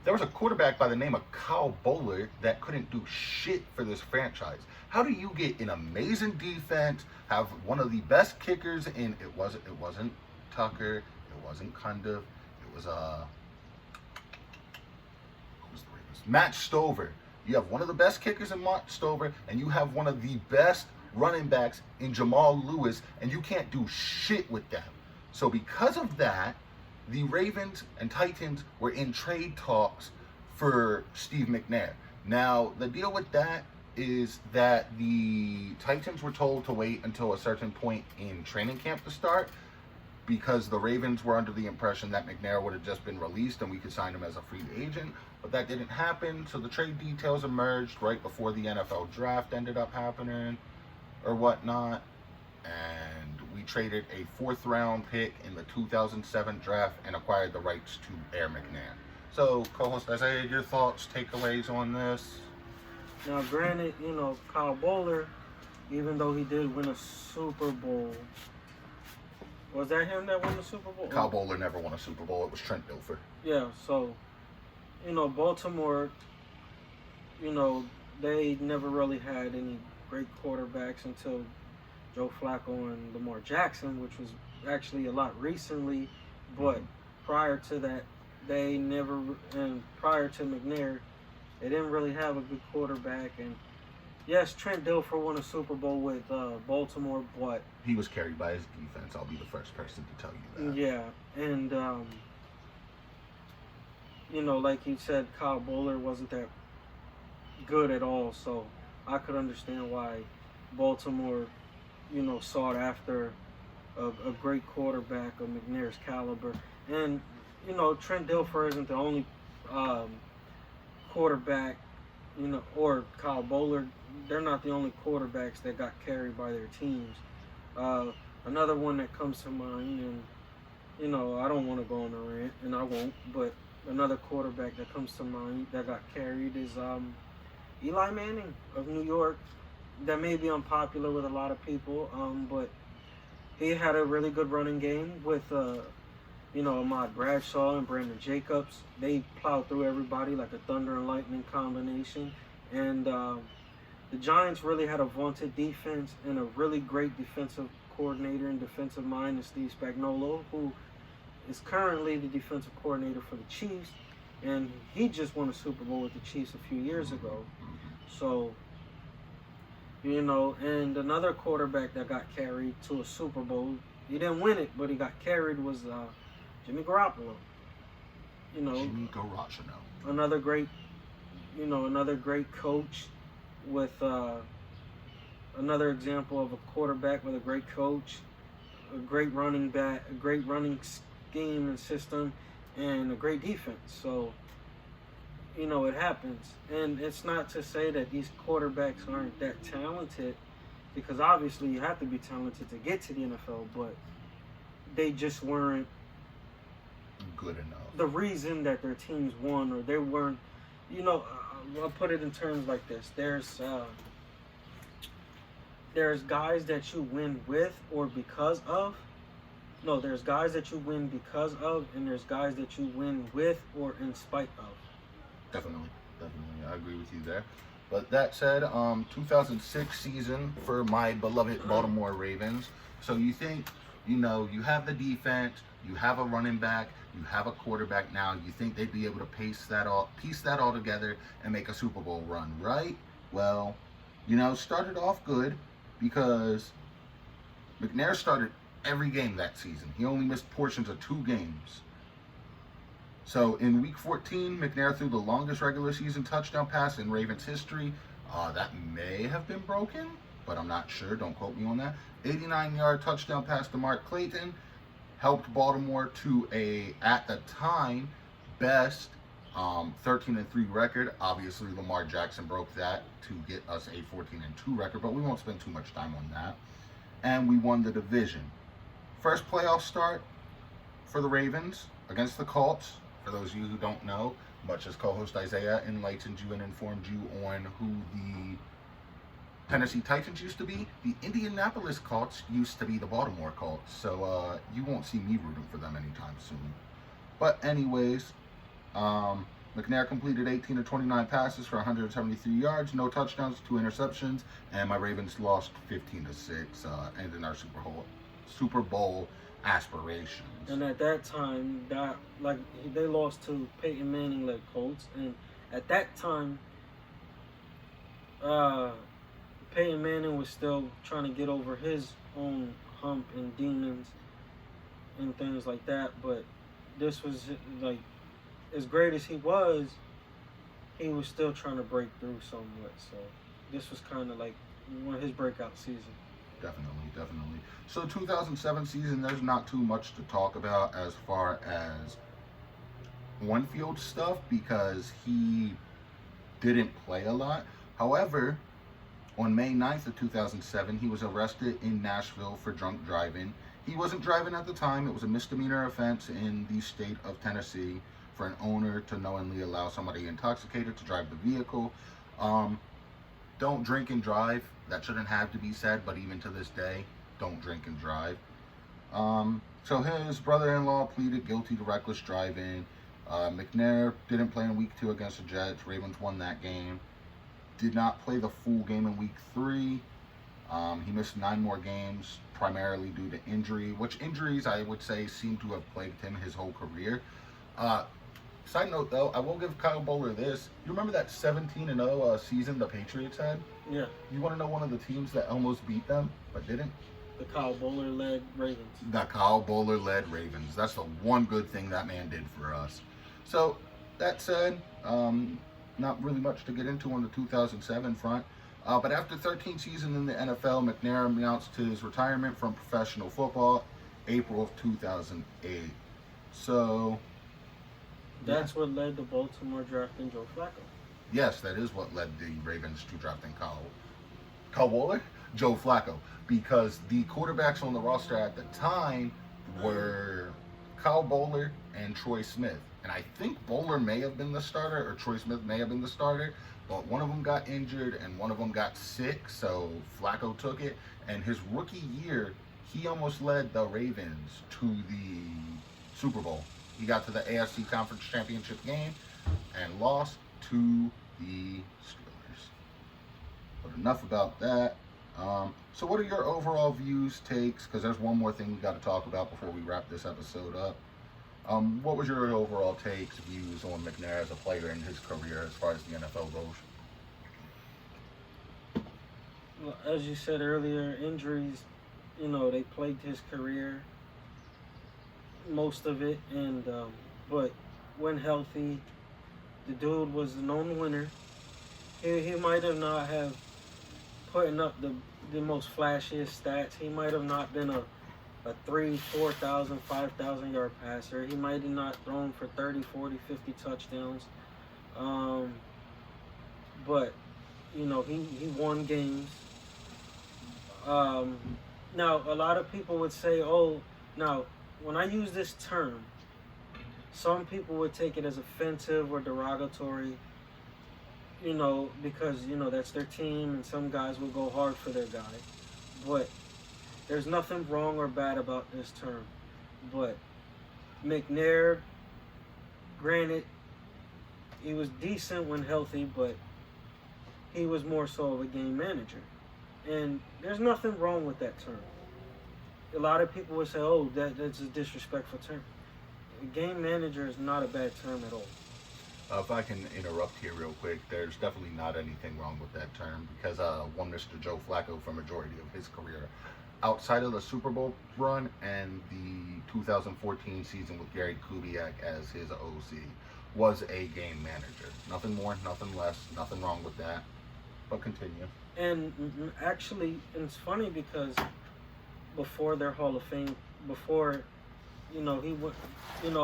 A: There was a quarterback by the name of Kyle Bowler that couldn't do shit for this franchise. How do you get an amazing defense, have one of the best kickers in? It wasn't Tucker, it wasn't Cundiff, it was Matt Stover. You have one of the best kickers in Matt Stover, and you have one of the best running backs in Jamal Lewis, and you can't do shit with them. So because of that, the Ravens and Titans were in trade talks for Steve McNair. Now, the deal with that is that the Titans were told to wait until a certain point in training camp to start, because the Ravens were under the impression that McNair would have just been released and we could sign him as a free agent. But that didn't happen, so the trade details emerged right before the NFL draft ended up happening or whatnot. And we traded a 4th-round pick in the 2007 draft and acquired the rights to Erick McNair. So, co-host Isaiah, your thoughts, takeaways on this?
B: Now, granted, you know, Kyle Bowler, even though he did win a Super Bowl, was that him that won the Super Bowl?
A: Kyle Bowler never won a Super Bowl. It was Trent Dilfer.
B: Yeah, so, you know, Baltimore, you know, they never really had any great quarterbacks until Joe Flacco and Lamar Jackson, which was actually a lot recently. But prior to that, they never, and prior to McNair, they didn't really have a good quarterback. And yes, Trent Dilfer won a Super Bowl with Baltimore, but
A: he was carried by his defense. I'll be the first person to tell you that.
B: Yeah, and you know, like you said, Kyle Bowler wasn't that good at all. So I could understand why Baltimore, you know, sought after a great quarterback of McNair's caliber. And, you know, Trent Dilfer isn't the only quarterback, or Kyle Boller, they're not the only quarterbacks that got carried by their teams. Another one that comes to mind, and I don't want to go on a rant, and I won't, but another quarterback that comes to mind that got carried is Eli Manning of New York. That may be unpopular with a lot of people, but he had a really good running game with Ahmad Bradshaw and Brandon Jacobs. They plowed through everybody like a thunder and lightning combination. And the Giants really had a vaunted defense and a really great defensive coordinator and defensive mind in Steve Spagnuolo, who is currently the defensive coordinator for the Chiefs. And he just won a Super Bowl with the Chiefs a few years ago. So, and another quarterback that got carried to a Super Bowl, he didn't win it, but he got carried, was Jimmy Garoppolo.
A: Jimmy Garoppolo.
B: Another great coach with another example of a quarterback with a great coach, a great running back, a great running scheme and system, and a great defense. So, it happens. And it's not to say that these quarterbacks aren't that talented, because obviously you have to be talented to get to the NFL, but they just weren't
A: good enough.
B: The reason that their teams won, or they weren't, I'll put it in terms like this. There's guys that you win with or because of. No, there's guys that you win because of, and there's guys that you win with or in spite of.
A: Definitely. I agree with you there. But that said, 2006 season for my beloved Baltimore Ravens. So you think, you have the defense, you have a running back, you have a quarterback now. You think they'd be able to piece that all together and make a Super Bowl run, right? Well, started off good because McNair started every game that season. He only missed portions of 2 games. So in Week 14, McNair threw the longest regular season touchdown pass in Ravens history. That may have been broken, but I'm not sure. Don't quote me on that. 89-yard touchdown pass to Mark Clayton helped Baltimore to at the time, best 13-3 record. Obviously, Lamar Jackson broke that to get us a 14-2 record, but we won't spend too much time on that. And we won the division. First playoff start for the Ravens against the Colts. For those of you who don't know, much as co-host Isaiah enlightened you and informed you on who the Tennessee Titans used to be, the Indianapolis Colts used to be the Baltimore Colts. So you won't see me rooting for them anytime soon. But anyways, McNair completed 18 of 29 passes for 173 yards, no touchdowns, 2 interceptions, and my Ravens lost 15-6, ending our Super Bowl aspirations.
B: And at that time, they lost to Peyton Manning-led Colts, and at that time, Peyton Manning was still trying to get over his own hump and demons and things like that. But this was as great as he was still trying to break through somewhat. So this was kind of like one of his breakout seasons.
A: Definitely. So 2007 season, there's not too much to talk about as far as on-field stuff because he didn't play a lot. However, on May 9th of 2007, he was arrested in Nashville for drunk driving. He wasn't driving at the time. It was a misdemeanor offense in the state of Tennessee for an owner to knowingly allow somebody intoxicated to drive the vehicle. Don't drink and drive. That shouldn't have to be said, but even to this day, don't drink and drive. So his brother-in-law pleaded guilty to reckless driving. McNair didn't play in Week 2 against the Jets. Ravens won that game. Did not play the full game in Week 3. He missed 9 more games, primarily due to injury, which injuries I would say seem to have plagued him his whole career. Side note, though, I will give Kyle Boller this. You remember that 17-0 season the Patriots had?
B: Yeah.
A: You want to know one of the teams that almost beat them, but didn't?
B: The Kyle Boller-led Ravens.
A: The Kyle Boller-led Ravens. That's the one good thing that man did for us. So, that said, not really much to get into on the 2007 front. But after 13 seasons in the NFL, McNair announced his retirement from professional football, April of 2008. So...
B: That's what led to Baltimore drafting Joe Flacco.
A: Yes, that is what led the Ravens to drafting Kyle Bowler, Joe Flacco, because the quarterbacks on the roster at the time were Kyle Bowler and Troy Smith. And I think Bowler may have been the starter, or Troy Smith may have been the starter, but one of them got injured and one of them got sick, so Flacco took it. And his rookie year, he almost led the Ravens to the Super Bowl. He got to the AFC Conference Championship game and lost to the Steelers. But enough about that. So what are your overall views, takes? Because there's one more thing we got to talk about before we wrap this episode up. What was your overall takes, views on McNair as a player in his career as far as the NFL goes?
B: Well, as you said earlier, injuries, they plagued his career, most of it, and but when healthy, the dude was a known winner. He might have not have putting up the most flashiest stats. He might have not been a 3,000, 4,000, 5,000 yard passer. He might have not thrown for 30, 40, 50 touchdowns. But, he won games. Now, a lot of people would say, now, when I use this term, some people would take it as offensive or derogatory, because, that's their team, and some guys will go hard for their guy. But there's nothing wrong or bad about this term. But McNair, granted, he was decent when healthy, but he was more so of a game manager. And there's nothing wrong with that term. A lot of people would say, that's a disrespectful term. A game manager is not a bad term at all.
A: If I can interrupt here real quick, there's definitely not anything wrong with that term, because one Mr. Joe Flacco for majority of his career, outside of the Super Bowl run and the 2014 season with Gary Kubiak as his OC, was a game manager. Nothing more, nothing less, nothing wrong with that. But continue.
B: And actually, it's funny because before their Hall of Fame, before, he went,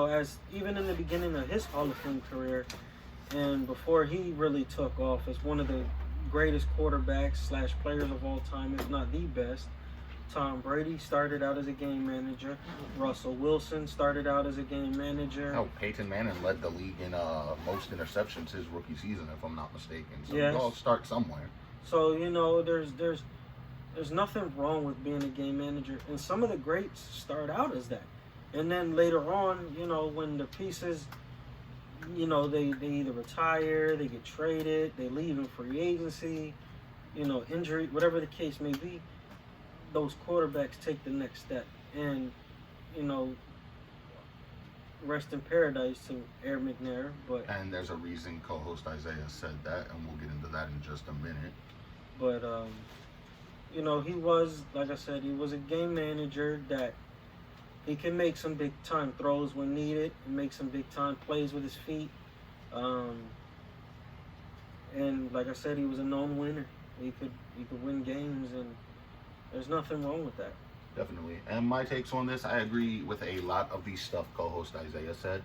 B: as even in the beginning of his Hall of Fame career, and before he really took off as one of the greatest quarterbacks / players of all time, if not the best, Tom Brady started out as a game manager. Russell Wilson started out as a game manager.
A: Peyton Manning led the league in most interceptions his rookie season, if I'm not mistaken. So
B: yes.
A: We all start somewhere.
B: So, there's nothing wrong with being a game manager. And some of the greats start out as that. And then later on, when the pieces, they either retire, they get traded, they leave in free agency, injury, whatever the case may be, those quarterbacks take the next step. And, rest in paradise to Erick McNair.
A: And there's a reason co-host Isaiah said that, and we'll get into that in just a minute.
B: But, he was, like I said, he was a game manager that he can make some big time throws when needed and make some big time plays with his feet. And like I said, he was a known winner. He could win games, and there's nothing wrong with that.
A: Definitely. And my takes on this, I agree with a lot of the stuff co-host Isaiah said.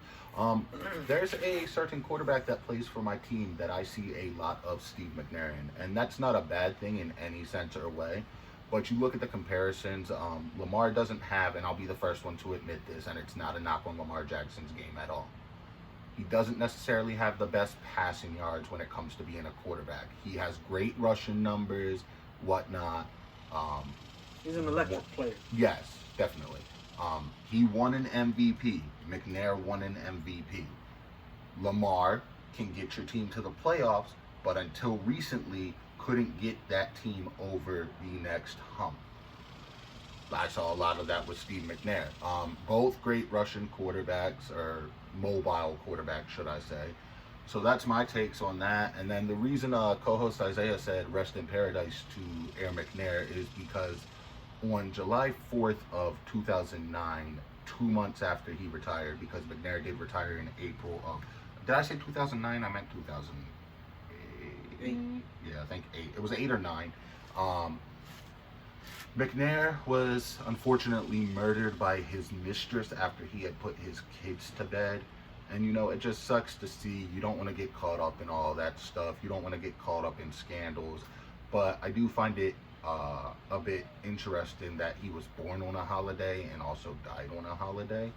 A: There's a certain quarterback that plays for my team that I see a lot of Steve McNair in, and that's not a bad thing in any sense or way. But you look at the comparisons, Lamar doesn't have, and I'll be the first one to admit this, and it's not a knock on Lamar Jackson's game at all. He doesn't necessarily have the best passing yards when it comes to being a quarterback. He has great rushing numbers, whatnot.
B: He's an electric player.
A: Yes, definitely. He won an MVP. McNair won an MVP. Lamar can get your team to the playoffs, but until recently couldn't get that team over the next hump. I saw a lot of that with Steve McNair. Both great Russian quarterbacks, or mobile quarterbacks, should I say. So that's my takes on that. And then the reason co-host Isaiah said rest in paradise to Erick McNair is because on July 4th of 2009, 2 months after he retired, because McNair did retire in April of, did I say 2009? I meant 2008. Yeah, I think 8. It was 8 or 9. McNair was unfortunately murdered by his mistress after he had put his kids to bed. And, you know, it just sucks to see. You don't want to get caught up in all that stuff. You don't want to get caught up in scandals. But I do find it a bit interesting that he was born on a holiday and also died on a holiday.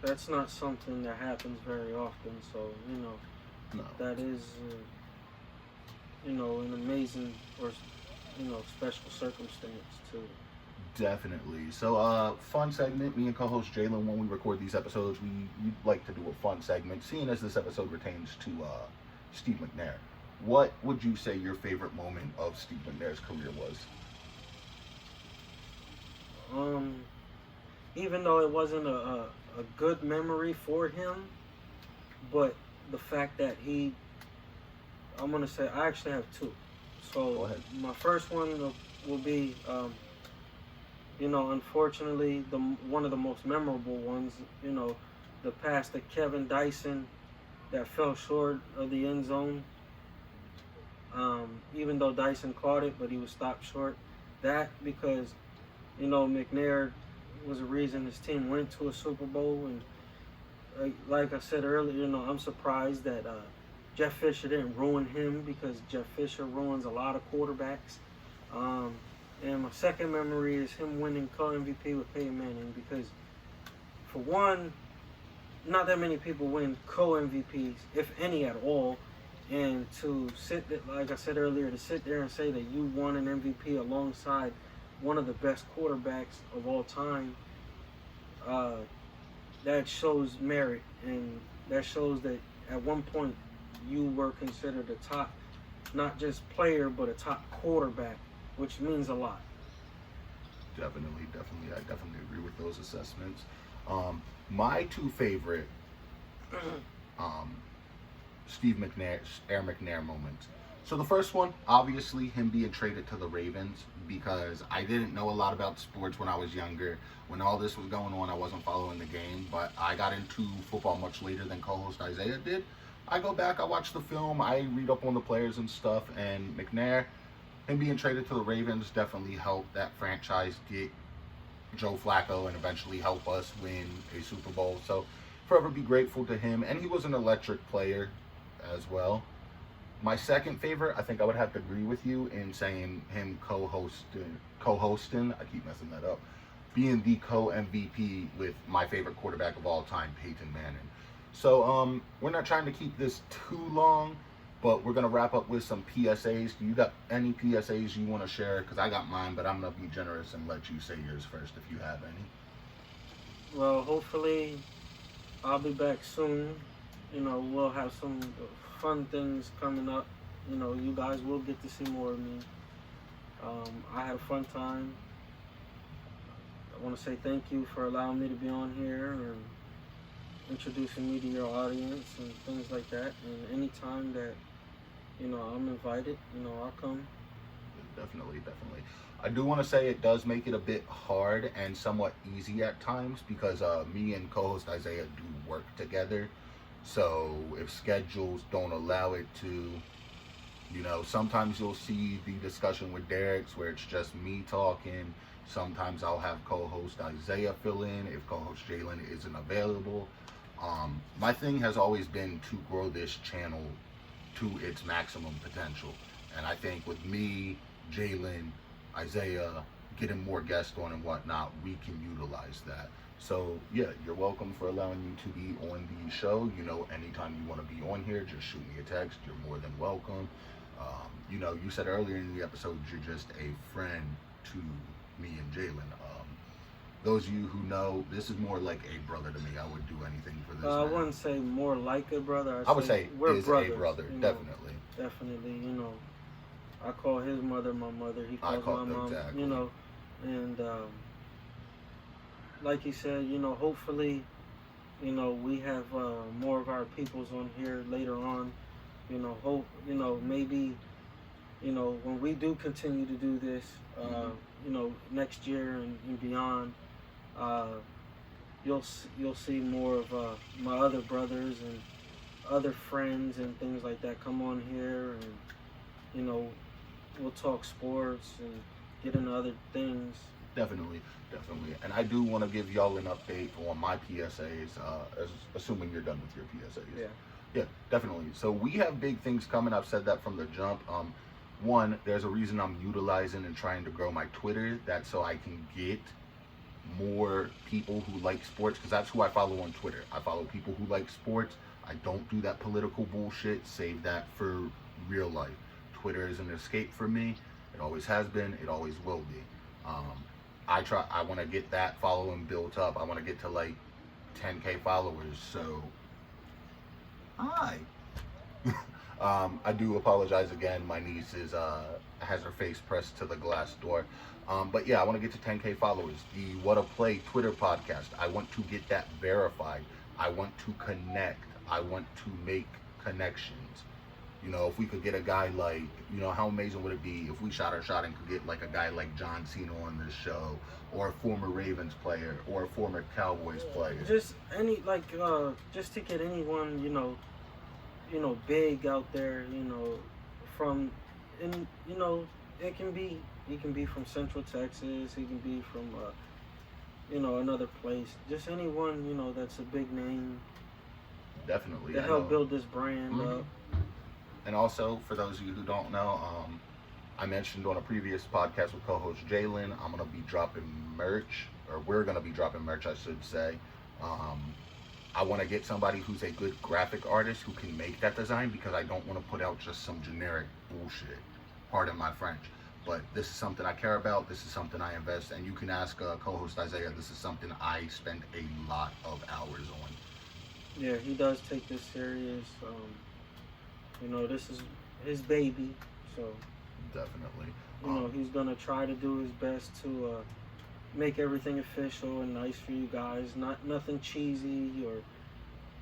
B: That's not something that happens very often. So, you know,
A: No.
B: that is, you know, an amazing or, you know, special circumstance too.
A: Definitely. So, fun segment. Me and co-host Jalen, when we record these episodes, we like to do a fun segment. Seeing as this episode pertains to Steve McNair, what would you say your favorite moment of Steve McNair's career was?
B: Even though it wasn't a good memory for him, but the fact that I'm gonna say I actually have two. So
A: Go ahead.
B: my first one will be. You know, unfortunately, one of the most memorable ones, you know, the pass to Kevin Dyson that fell short of the end zone. Even though Dyson caught it, but he was stopped short. That because, you know, McNair was a reason his team went to a Super Bowl. And like I said earlier, you know, I'm surprised that Jeff Fisher didn't ruin him, because Jeff Fisher ruins a lot of quarterbacks. And my second memory is him winning co-MVP with Peyton Manning, because, for one, not that many people win co-MVPs, if any at all. And to sit there, like I said earlier, to sit there and say that you won an MVP alongside one of the best quarterbacks of all time, that shows merit, and that shows that at one point you were considered a top, not just player, but a top quarterback, which means a lot.
A: Definitely. I definitely agree with those assessments. My two favorite Steve McNair, Erick McNair moments. So the first one, obviously, him being traded to the Ravens, because I didn't know a lot about sports when I was younger. When all this was going on, I wasn't following the game, but I got into football much later than co-host Isaiah did. I go back, I watch the film, I read up on the players and stuff, and McNair, him being traded to the Ravens, definitely helped that franchise get Joe Flacco and eventually help us win a Super Bowl. So forever be grateful to him. And he was an electric player as well. My second favorite, I think I would have to agree with you in saying him co-hosting, I keep messing that up, being the co-MVP with my favorite quarterback of all time, Peyton Manning. So we're not trying to keep this too long, but we're going to wrap up with some PSAs. Do you got any PSAs you want to share? Because I got mine, but I'm going to be generous and let you say yours first if you have any.
B: Well, hopefully I'll be back soon. You know, we'll have some fun things coming up. You know, you guys will get to see more of me. I had a fun time. I want to say thank you for allowing me to be on here and introducing me to your audience and things like that. And anytime that, you know, I'm invited, you know, I'll come.
A: Definitely. I do want to say it does make it a bit hard and somewhat easy at times, because me and co-host Isaiah do work together. So if schedules don't allow it to, you know, sometimes you'll see the discussion with Derek's where it's just me talking. Sometimes I'll have co-host Isaiah fill in if co-host Jalen isn't available. My thing has always been to grow this channel to its maximum potential. And I think with me, Jalen, Isaiah, getting more guests on and whatnot, we can utilize that. So yeah, you're welcome for allowing me to be on the show. You know, anytime you want to be on here, just shoot me a text. You're more than welcome. You know, you said earlier in the episode, you're just a friend to me and Jalen. Those of you who know, this is more like a brother to me. I would do anything for this
B: I
A: man.
B: wouldn't say more like a brother.
A: I would say
B: we're
A: is
B: brothers,
A: a brother,
B: you know,
A: definitely.
B: Definitely, you know. I call his mother my mother. He calls my mom,
A: exactly.
B: you know. And like he said, you know, hopefully, you know, we have more of our peoples on here later on. You know, maybe, you know, when we do continue to do this, you know, next year and beyond, you'll see more of my other brothers and other friends and things like that come on here, and you know, we'll talk sports and get into other things.
A: Definitely. And I do want to give y'all an update on my PSAs, assuming you're done with your PSAs. Yeah, definitely. So we have big things coming. I've said that from the jump. One, there's a reason I'm utilizing and trying to grow my Twitter. That's so I can get more people who like sports, because that's who I follow on Twitter. I follow people who like sports. I don't do that political bullshit. Save that for real life. Twitter is an escape for me. It always has been. It always will be. I want to get that following built up. I want to get to like 10K followers. So, hi. I do apologize again. My niece has her face pressed to the glass door. But yeah, I want to get to 10K followers. The WhattaPlay Twitter podcast, I want to get that verified. I want to connect. I want to make connections. You know, if we could get a guy like, you know, how amazing would it be if we shot our shot and could get like a guy like John Cena on this show, or a former Ravens player, or a former Cowboys player.
B: Just any, like, just to get anyone, you know, big out there, you know, from, and, you know, he can be from Central Texas, he can be from, you know, another place. Just anyone, you know, that's a big name.
A: Definitely.
B: To help build this brand up.
A: And also, for those of you who don't know, I mentioned on a previous podcast with co-host Jalen, I'm going to be dropping merch, or we're going to be dropping merch, I should say. I want to get somebody who's a good graphic artist who can make that design, because I don't want to put out just some generic bullshit. Pardon my French. But this is something I care about. This is something I invest. And you can ask co-host Isaiah. This is something I spend a lot of hours on.
B: Yeah, he does take this serious. You know, this is his baby, so
A: definitely.
B: You know, he's gonna try to do his best to make everything official and nice for you guys. Nothing cheesy or,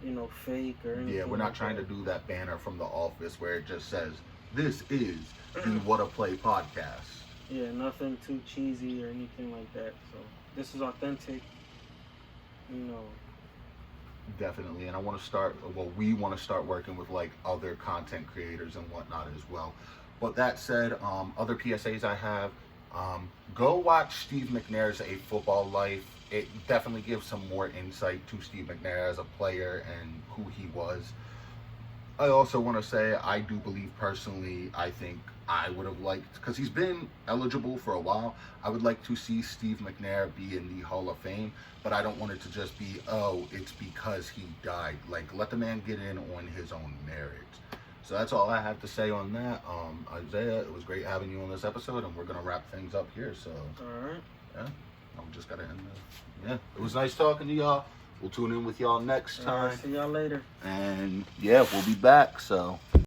B: you know, fake or anything.
A: Yeah, we're not trying to do that banner from The Office where it just says, "This is the WhattaPlay Podcast."
B: Yeah, nothing too cheesy or anything like that. So this is authentic. You know.
A: Definitely, and I want to start, well, we want to start working with like other content creators and whatnot as well. But that said, other PSAs I have, go watch Steve McNair's A Football Life. It definitely gives some more insight to Steve McNair as a player and who he was. I also want to say, I do believe personally, I think I would have liked, because he's been eligible for a while, I would like to see Steve McNair be in the Hall of Fame, but I don't want it to just be, oh, it's because he died. Like, let the man get in on his own merit. So that's all I have to say on that. Isaiah, it was great having you on this episode, and we're going to wrap things up here. So,
B: all right.
A: Yeah, I'm just got to end this. Yeah, it was nice talking to y'all. We'll tune in with y'all next time.
B: See y'all later.
A: And yeah, we'll be back. So.